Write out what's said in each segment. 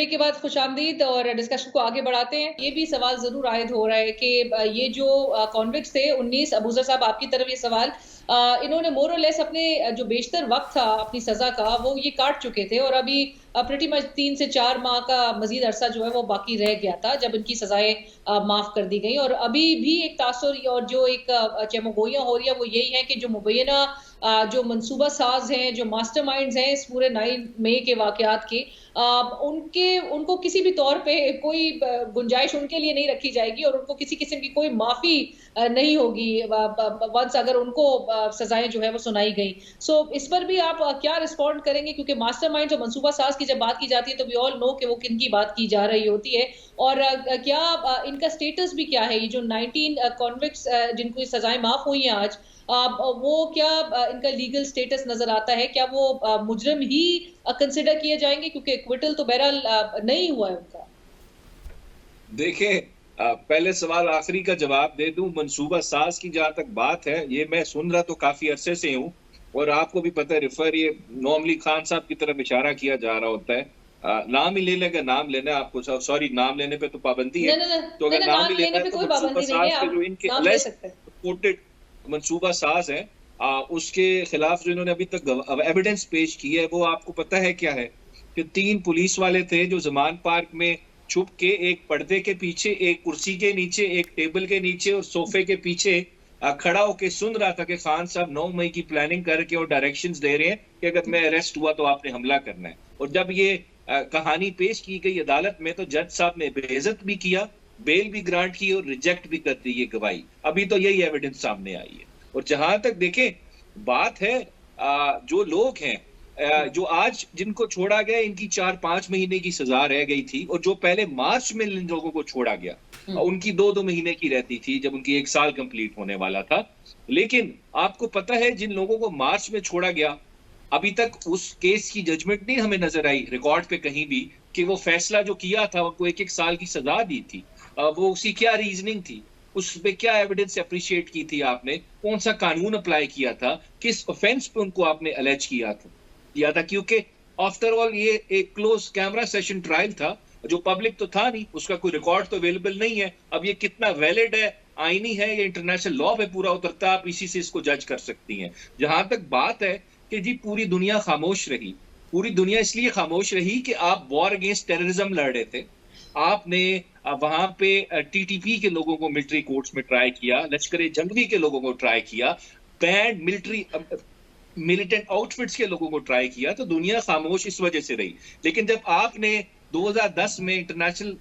Break के बाद खुशामदीद और डिस्कशन को आगे बढ़ाते हैं। ये भी सवाल ज़रूर आयद हो रहा है कि ये जो कॉन्विक्ट्स थे 19 अबूज़र साहब आपकी तरफ ये सवाल इन्होंने मोर और लेस अपने जो बेशतर वक़्त था अपनी सज़ा का वो ये काट चुके थे और अभी प्रीटी मच 3 से 4 माह का मज़ीद अरसा जो है वो बाकी रह गया था जब इनकी सज़ाएँ माफ़ कर दी गई और अभी भी एक तासुर और जो एक चमगोइयाँ हो रही है वो यही है कि जो मुबैना जो मंसूबा साज हैं, जो मास्टरमाइंड्स हैं इस पूरे 9 मई के वाक़यात के उनको किसी भी तौर पे कोई गुंजाइश उनके लिए नहीं रखी जाएगी और उनको किसी किस्म की कोई माफ़ी नहीं होगी वंस अगर उनको सज़ाएँ जो है वो सुनाई गई। सो इस पर भी आप क्या रिस्पॉन्ड करेंगे? क्योंकि मास्टरमाइंड्स और मंसूबा साज की जब बात की जाती है तो वी ऑल नो कि वो किनकी बात की जा रही होती है और क्या इनका स्टेटस भी क्या है? ये जो 19 कॉन्विक्ट्स जिनको सज़ाएँ माफ़ हुई हैं आज वो क्या इनका लीगल स्टेटस नज़र आता है? क्या वो मुजरिम ही कंसिडर किए जाएँगे क्योंकि एक्विटल तो बहरहाल नहीं हुआ है उनका? देखिए पहले सवाल आखिरी का जवाब दे दूं। मंसूबा साज की जहां तक बात है, ये मैं सुन रहा तो काफी अरसे से हूं और आपको भी पता है रिफर ये नॉर्मली खान साहब की तरफ इशारा किया जा रहा होता है। नाम ही ले लेगा, नाम लेना आपको, सॉरी नाम लेने पे तो पाबंदी है। तो अगर नाम ही लेना है तो मंसूबा साज के जो इनके अलेज्ड मंसूबा साज है उसके खिलाफ जो इन्होंने अभी तक एविडेंस पेश की है वो आपको पता है क्या है कि 3 पुलिस वाले थे जो जमान पार्क में छुप के एक पर्दे के पीछे, एक कुर्सी के नीचे, एक टेबल के नीचे और सोफे के पीछे खड़ा होकर सुन रहा था कि खान साहब 9 मई की प्लानिंग करके और डायरेक्शंस दे रहे हैं कि अगर मैं अरेस्ट हुआ तो आपने हमला करना है। और जब ये कहानी पेश की गई अदालत में तो जज साहब ने बेइज्जत भी किया, बेल भी ग्रांट की और रिजेक्ट भी कर दी ये गवाही। अभी तो यही एविडेंस सामने आई है। और जहां तक देखें बात है जो लोग हैं जो आज जिनको छोड़ा गया इनकी 4-5 महीने की सजा रह गई थी और जो पहले मार्च में इन लोगों को छोड़ा गया उनकी 2-2 महीने की रहती थी जब उनकी 1 साल कंप्लीट होने वाला था। लेकिन आपको पता है जिन लोगों को मार्च में छोड़ा गया अभी तक उस केस की जजमेंट नहीं हमें नजर आई रिकॉर्ड पे कहीं भी कि वो फैसला जो किया था उनको 1-1 साल की सजा दी थी। वो उसकी क्या रीजनिंग थी, उस पे क्या एविडेंस अप्रिशिएट की थी आपने, कौन सा कानून अप्लाई किया था, किस ऑफेंस पे उनको आपने अलेज किया था क्योंकि आफ्टर ऑल ये एक क्लोज कैमरा सेशन ट्रायल था जो पब्लिक तो था नहीं, उसका कोई रिकॉर्ड तो अवेलेबल नहीं है। अब ये कितना वैलिड है, आईनी है या इंटरनेशनल लॉ पे पूरा उतरता है, आप इसी से इसको जज कर सकती हैं। जहां तक बात है कि जी पूरी दुनिया खामोश रही, पूरी दुनिया इसलिए खामोश रही कि आप वॉर अगेंस्ट टेररिज्म लड़ रहे थे। आपने वहां पे टीटीपी के लोगों को मिलिट्री कोर्ट्स में ट्राई किया, लश्कर जंगवी के लोगों को ट्राई किया, बैंड मिलिट्री मिलिटेंट आउटफिट्स के लोगों को ट्राई किया, तो दुनिया खामोश इस वजह से रही। लेकिन जब आपने 2010 में इंटरनेशनल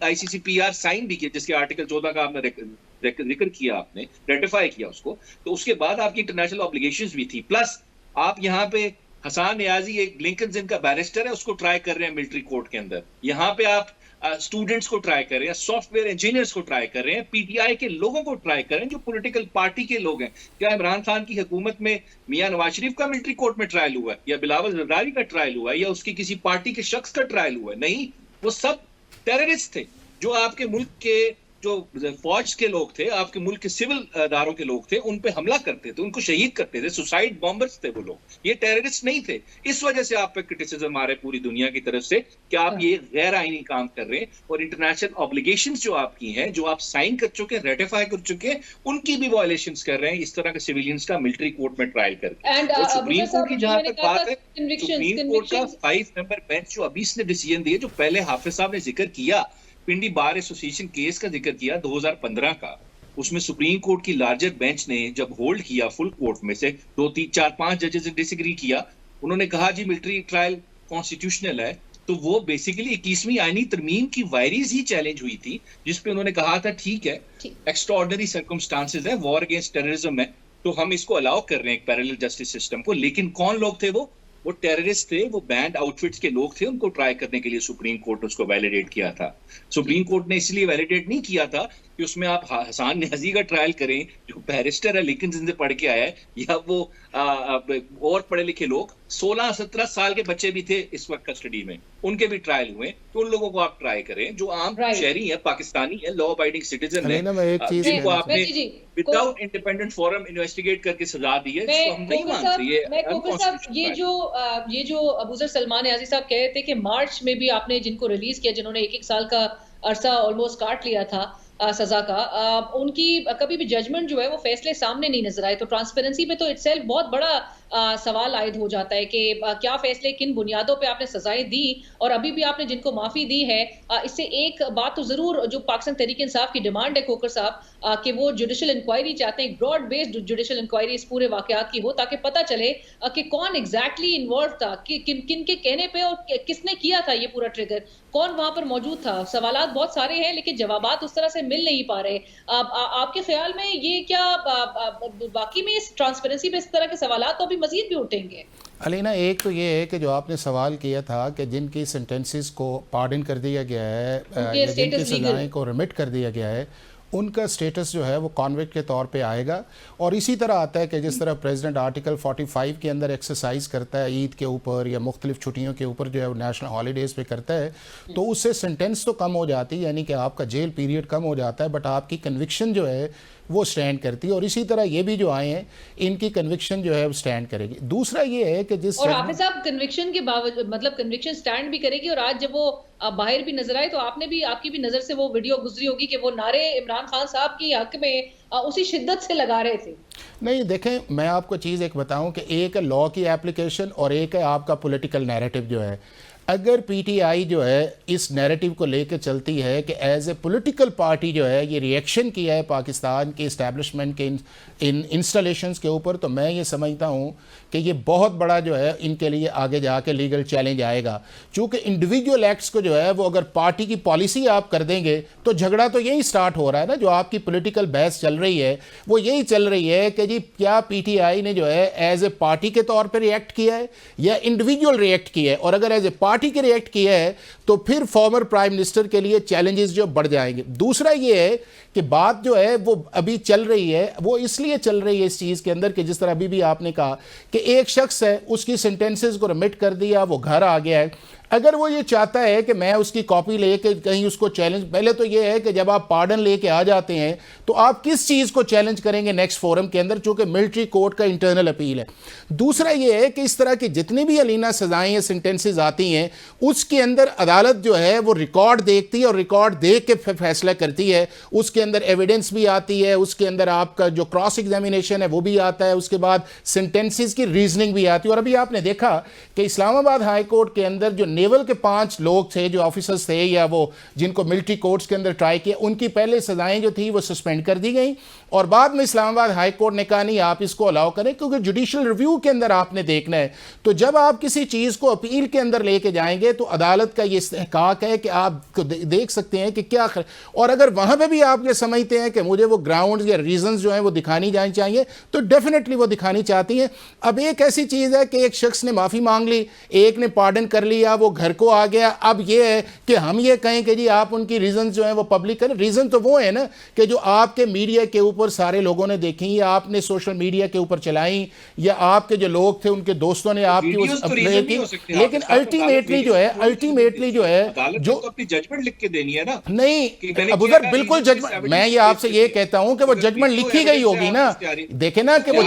ICCPR साइन भी किया जिसके आर्टिकल 14 का आपने जिक्र किया, आपने रेटिफाई किया उसको, तो उसके बाद आपकी इंटरनेशनल ऑब्लिगेशंस भी थी। प्लस आप यहाँ पे हसान नियाजी एक लिंकन जिनका बैरिस्टर है उसको ट्राई कर रहे हैं मिलिट्री कोर्ट के अंदर, यहाँ पे आप स्टूडेंट्स को ट्राई कर रहे हैं, सॉफ्टवेयर इंजीनियर्स को ट्राई कर रहे हैं, पीटीआई के लोगों को ट्राई कर रहे हैं जो पॉलिटिकल पार्टी के लोग हैं। क्या इमरान खान की हुकूमत में मियां नवाज शरीफ का मिलिट्री कोर्ट में ट्रायल हुआ है या बिलावल जरदारी का ट्रायल हुआ है या उसकी किसी पार्टी के शख्स का ट्रायल हुआ है? नहीं, वो सब टेररिस्ट थे जो आपके मुल्क के जो फौज के लोग थे, आपके मुल्क के सिविल अदारों के लोग थे, उन पे हमला करते थे, उनको शहीद करते थे, सुसाइड बॉम्बर्स थे वो लोग, ये टेररिस्ट नहीं थे। इस वजह से आप पे क्रिटिसिज्म आ रहे पूरी दुनिया की तरफ से कि आप ये गैर आईनी काम कर रहे हैं और इंटरनेशनल ऑब्लिगेशंस जो आपकी हैं, जो आप साइन कर चुके हैं, रेटिफाई कर चुके हैं, उनकी भी वायलेशंस कर रहे हैं इस तरह के सिविलियंस का मिलिट्री कोर्ट में ट्रायल करके। तो सुप्रीम कोर्ट की जहां तक बात है, सुप्रीम कोर्ट का 5 मेंबर बेंच जो अभी इसने डिसीजन दिए, जो पहले हाफिज साहब ने जिक्र किया, पिंडी बार एसोसिएशन केस का जिक्र किया 2015 का, उसमें सुप्रीम कोर्ट की लार्जर बेंच ने जब होल्ड किया फुल कोर्ट में से 2-3-4-5 जजेस ने डिसएग्री किया, उन्होंने कहा जी मिलिट्री ट्रायल कॉन्स्टिट्यूशनल है, तो वो बेसिकली 21वीं आईनी तरमीम की वायरीज ही चैलेंज हुई थी जिसपे उन्होंने कहा था ठीक है एक्स्ट्राऑर्डिनरी सर्कमस्टांसेस है, वॉर अगेंस्ट टेररिज्म है, तो हम इसको अलाउ कर रहे हैं एक पैरेलल जस्टिस सिस्टम को। लेकिन कौन लोग थे वो टेररिस्ट थे, वो बैंड आउटफिट्स के लोग थे, उनको ट्राई करने के लिए सुप्रीम कोर्ट ने उसको वैलिडेट किया था। सुप्रीम कोर्ट ने इसलिए वैलिडेट नहीं किया था कि उसमें आप हसान नियाजी का ट्रायल करें जो बैरिस्टर है लेकिन जिनसे पढ़ के आया है, या वो और पढ़े लिखे लोग 16-17 साल के बच्चे भी थे इस वक्त कस्टडी में, उनके भी ट्रायल हुए, तो उन लोगों को आप ट्राई करें जो आम शहरी है, पाकिस्तानी है, लॉ अबाइडिंग सिटीजन है, जिनको आपने विदाउट इंडिपेंडेंट फोरम इन्वेस्टिगेट करके सजा दी है, जिसको हम नहीं मानते। ये जो अबूजर सलमान याजी साहब कह रहे थे कि मार्च में भी आपने जिनको रिलीज किया, जिन्होंने 1-1 साल का अरसा ऑलमोस्ट काट लिया था सजा का, उनकी कभी भी जजमेंट जो है वो फैसले सामने नहीं नजर आए, तो ट्रांसपेरेंसी पे तो इटसेल्फ बहुत बड़ा सवाल आयद हो जाता है कि क्या फैसले, किन बुनियादों पे आपने सजाएं दी, और अभी भी आपने जिनको माफी दी है। इससे एक बात तो जरूर जो पाकिस्तान तहरीक इंसाफ की डिमांड है खोकर साहब, कि वो जुडिशल इंक्वायरी चाहते हैं, ब्रॉड बेस्ड जुडिशल इंक्वायरी इस पूरे वाकयात की हो, ताकि पता चले कि कौन एग्जैक्टली इन्वॉल्व था, कि किन के कहने पे और किसने किया था ये पूरा ट्रिगर, कौन वहां पर मौजूद था। सवालात बहुत सारे हैं लेकिन जवाबात उस तरह से मिल नहीं पा रहे। आपके ख्याल में ये क्या बाकी में इस ट्रांसपेरेंसी पे इस तरह के सवालात तो अभी मजीद भी उठेंगे? अलीना, एक तो ये है कि जो आपने सवाल किया था कि जिनकी सेंटेंसेस को पार्डन कर दिया गया है, जिनकी सजाएं को रिमिट कर दिया गया है, उनका स्टेटस जो है वो कॉन्विक्ट के तौर पे आएगा। और इसी तरह आता है कि जिस तरह प्रेसिडेंट आर्टिकल 45 के अंदर एक्सरसाइज करता है ईद के ऊपर या मुख्तलिफ छुट्टियों के ऊपर जो है वो नेशनल हॉलीडेज़ पे करता है, तो उससे सेंटेंस तो कम हो जाती है, यानी कि आपका जेल पीरियड कम हो जाता है, बट आपकी कन्विक्शन जो है वो स्टैंड करती है। और इसी तरह ये भी जो आए हैं इनकी कन्विक्शन जो है वो स्टैंड करेगी। दूसरा ये है कि जिस और हाफिज साहब कन्विक्शन के बावजूद, मतलब कन्विक्शन स्टैंड भी करेगी, और आज जब वो बाहर भी नजर आए तो आपकी भी नजर से वो वीडियो गुजरी होगी कि वो नारे इमरान खान साहब की हक में उसी शिद्दत से लगा रहे थे। नहीं, देखें, मैं आपको चीज़ एक बताऊं कि एक है लॉ की एप्लीकेशन और एक है आपका पॉलिटिकल नैरेटिव जो है। अगर पीटीआई जो है इस नैरेटिव को लेकर चलती है कि एज ए पॉलिटिकल पार्टी जो है ये रिएक्शन किया है पाकिस्तान के इस्टेब्लिशमेंट के इन इंस्टॉलेशंस के ऊपर, तो मैं ये समझता हूँ कि ये बहुत बड़ा जो है इनके लिए आगे जाके लीगल चैलेंज आएगा। चूँकि इंडिविजुअल एक्ट्स को जो है वो अगर पार्टी की पॉलिसी आप कर देंगे तो झगड़ा तो यही स्टार्ट हो रहा है ना। जो आपकी पॉलिटिकल बहस चल रही है वो यही चल रही है कि जी क्या पीटीआई ने जो है एज ए पार्टी के तौर पर रिएक्ट किया है या इंडिविजुअल रिएक्ट किया है, और अगर एज ए पार्टी के रिएक्ट किया है तो फिर फॉर्मर प्राइम मिनिस्टर के लिए चैलेंजेस जो बढ़ जाएंगे। दूसरा ये है कि बात जो है वो अभी चल रही है, वो इसलिए चल रही है इस चीज़ के अंदर कि जिस तरह अभी भी आपने कहा कि एक शख्स है, उसकी सेंटेंसेस को रिमिट कर दिया, वो घर आ गया है। अगर वो ये चाहता है कि मैं उसकी कॉपी लेके कहीं उसको चैलेंज, पहले तो ये है कि जब आप पार्डन लेके आ जाते हैं तो आप किस चीज़ को चैलेंज करेंगे नेक्स्ट फोरम के अंदर, चूँकि मिलिट्री कोर्ट का इंटरनल अपील है। दूसरा ये है कि इस तरह की जितनी भी अलीना सजाएं या सेंटेंसेस आती हैं उसके अंदर अदालत जो है वो रिकॉर्ड देखती है और रिकॉर्ड देख के फैसला करती है। उसके अंदर एविडेंस भी आती है, उसके अंदर आपका जो क्रॉस एग्जामिनेशन है वो भी आता है, उसके बाद सेंटेंसेस की रीजनिंग भी आती है। और अभी आपने देखा कि इस्लामाबाद हाई कोर्ट के अंदर जो नेवल के 5 लोग थे, जो ऑफिसर्स थे या वो जिनको मिलिट्री कोर्ट्स के अंदर ट्राई किया, उनकी पहले सजाएं जो थी वो सस्पेंड कर दी गई, और बाद में इस्लामाबाद हाई कोर्ट ने कहा नहीं आप इसको अलाउ करें, क्योंकि जुडिशल रिव्यू के अंदर आपने देखना है। तो जब आप किसी चीज़ को अपील के अंदर लेके जाएंगे तो अदालत का ये इस्तेहकाक है कि आप देख सकते हैं कि क्या और अगर वहाँ पर भी आप ये समझते हैं कि मुझे वो ग्राउंड या रीजंस जो हैं वो दिखानी जानी चाहिए तो डेफिनेटली वो दिखानी चाहती हैं। अब एक ऐसी चीज़ है कि एक शख्स ने माफ़ी मांग ली, एक ने पार्डन कर लिया, वो घर को आ गया। अब ये है कि हम ये कहें कि जी आप उनकी रीजन जो है वो पब्लिक करें। रीजन तो वो है ना कि जो आपके मीडिया के ऊपर सारे लोगों ने देखी या आपने सोशल मीडिया के ऊपर चलाई या आपके जो लोग थे उनके दोस्तों ने आपकी उस की, लेकिन अल्टीमेटली जो है जो अपनी जजमेंट लिख के देनी है ना। नहीं अब उधर बिल्कुल जजमेंट, मैं ये आपसे ये कहता हूं कि वो जजमेंट लिखी गई होगी ना। देखे ना कि वो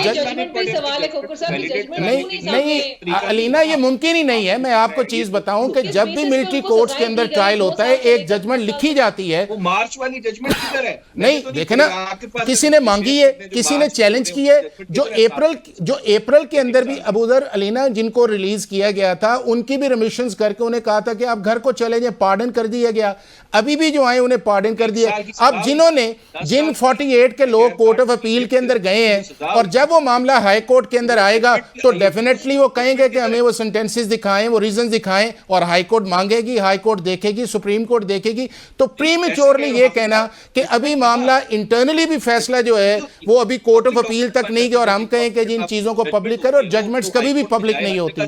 नहीं अलीना, ये मुमकिन ही नहीं है। मैं आपको चीज बताऊं कि जब भी मिलिट्री कोर्ट्स के अंदर ट्रायल होता है एक जजमेंट लिखी जाती है। वो मार्च वाली जजमेंट किधर है? नहीं देखे ना, किसी ने मांगी है, किसी ने चैलेंज की है। जो अप्रैल के अंदर भी अबूजर अलीना जिनको रिलीज किया गया था उनकी भी रिमिशंस करके उन्हें कहा था कि आप घर को चले जाए, पार्डन कर दिया गया। अभी भी जो आए उन्हें पार्डन कर दिया। अब जिन 48 के लोग कोर्ट ऑफ अपील के अंदर गए हैं और जब वो मामला हाई कोर्ट के अंदर आएगा तो डेफिनेटली वो कहेंगे कि हमें वो सेंटेंसेस दिखाएं, वो रीजन दिखाएं, और हाई कोर्ट मांगेगी, हाई कोर्ट देखेगी, सुप्रीम कोर्ट देखेगी। तो प्रीमेच्योरली ये कहना कि अभी मामला इंटरनली भी फैसला जो है वो अभी कोर्ट ऑफ अपील तक नहीं गया और हम कहें कि जिन चीजों को पब्लिक करो, और जजमेंट्स कभी भी पब्लिक नहीं होती।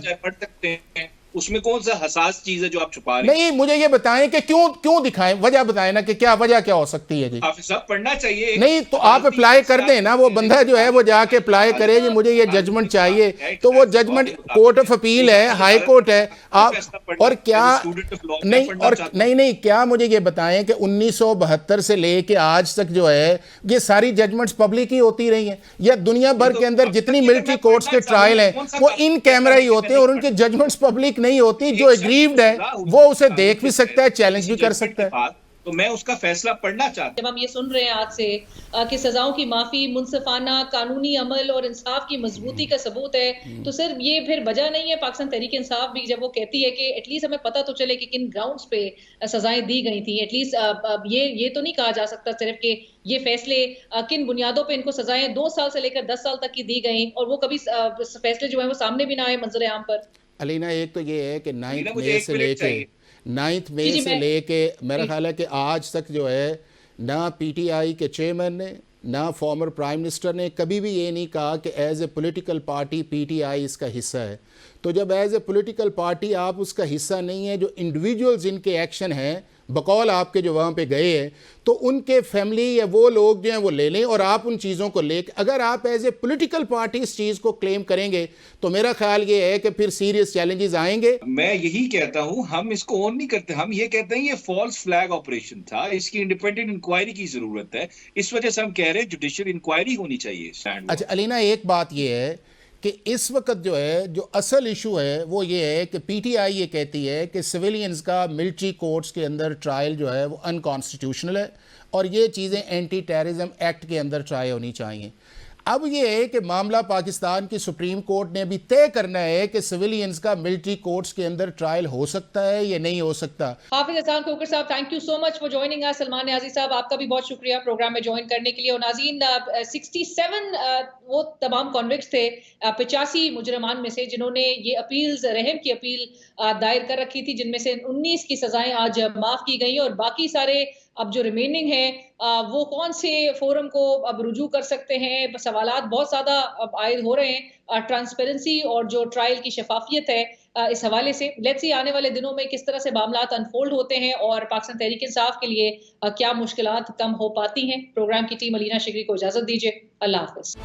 उसमें कौन सा हसास चीज है जो आप छुपा रहे हैं? नहीं, मुझे ये बताएं कि क्यों दिखाएं, वजह बताएं ना कि क्या वजह क्या हो सकती है जी। हाफिज साहब पढ़ना चाहिए। नहीं तो आप अप्लाई कर दें ना, वो बंदा जो है वो जाके अप्लाई करे जी मुझे ये जजमेंट चाहिए, तो वो जजमेंट कोर्ट ऑफ अपील है, हाई कोर्ट है। आप और क्या नहीं, और नहीं क्या मुझे ये बताएं कि 1972 से लेके आज तक जो है ये सारी जजमेंट्स पब्लिक ही होती रही हैं, या दुनिया भर के अंदर जितनी मिलिट्री कोर्ट्स के ट्रायल हैं वो इन कैमरा ही होते हैं और उनके जजमेंट्स पब्लिक नहीं होती। जो एग्रीव्ड है वो उसे देख भी सकता है, चैलेंज भी कर सकता है। तो मैं उसका फैसला पढ़ना चाहता हूं। जब हम ये सुन रहे हैं आज से कि सजाओं की माफी मुनसिफाना कानूनी अमल और इंसाफ की मजबूती का सबूत है, तो सिर्फ ये फिर वजह नहीं है पाकिस्तान तहरीक इंसाफ भी जब वो कहती है कि एटलीस्ट हमें पता तो चले कि किन ग्राउंड्स पे सजाएं दी गई थी। एटलीस्ट ये तो नहीं कहा जा सकता सिर्फ कि ये फैसले किन बुनियादों पे इनको सजाएं 2 साल से लेकर 10 साल तक की दी गई और वो कभी फैसले जो है वो सामने भी ना आए मंजर आम पर। अलीना, एक तो ये है कि 9 मई से लेके मेरा ख्याल है कि आज तक जो है ना पीटीआई के चेयरमैन ने ना फॉर्मर प्राइम मिनिस्टर ने कभी भी ये नहीं कहा कि as a political party PTI इसका हिस्सा है। तो जब एज ए पॉलिटिकल पार्टी आप उसका हिस्सा नहीं है, जो इंडिविजुअल्स इनके एक्शन हैं बकौल आपके जो वहाँ पे गए हैं, तो उनके फैमिली या वो लोग जो हैं वो ले लें और आप उन चीज़ों को ले, अगर आप एज ए पॉलिटिकल पार्टी इस चीज़ को क्लेम करेंगे तो मेरा ख्याल ये है कि फिर सीरियस चैलेंजेस आएंगे। मैं यही कहता हूं, हम इसको ऑन नहीं करते, हम ये कहते हैं ये फॉल्स फ्लैग ऑपरेशन था, इसकी इंडिपेंडेंट इंक्वायरी की जरूरत है। इस वजह से हम कह रहे हैं जुडिशियल इंक्वायरी होनी चाहिए। अच्छा अलीना, एक बात ये है कि इस वक्त जो है जो असल इशू है वो ये है कि पीटीआई ये कहती है कि सिविलियंस का मिलिट्री कोर्ट्स के अंदर ट्रायल जो है वो अनकॉन्स्टिट्यूशनल है और ये चीज़ें एंटी टेररिज्म एक्ट के अंदर ट्राई होनी चाहिए। अब ये है कि मामला पाकिस्तान की सुप्रीम कोर्ट ने अभी तय करना है कि सिविलियंस का मिलिट्री कोर्ट्स के अंदर ट्रायल हो सकता है या नहीं हो सकता। हाफिज एहसान खोकर साहब, thank you so much for joining us. Salman Niazi साहब, आपका भी बहुत शुक्रिया प्रोग्राम में ज्वाइन करने के लिए। और नाज़रीन, 67 वो तमाम कॉन्विक्ट्स थे 85 मुजरमान में से जिन्होंने ये अपील्स, रहम की अपील दायर कर रखी थी, जिनमें से 19 की सजाएं आज माफ की गई और बाकी सारे अब जो रिमेनिंग है वो कौन से फोरम को अब रुजू कर सकते हैं। सवालात बहुत ज्यादा अब आयद हो रहे हैं ट्रांसपेरेंसी और जो ट्रायल की शफाफियत है इस हवाले से। लेट्स सी आने वाले दिनों में किस तरह से मामलात अनफोल्ड होते हैं और पाकिस्तान तहरीक इंसाफ के लिए क्या मुश्किलात कम हो पाती हैं। प्रोग्राम की टीम अलीना शिकरी को इजाजत दीजिए। अल्लाह हाफिज।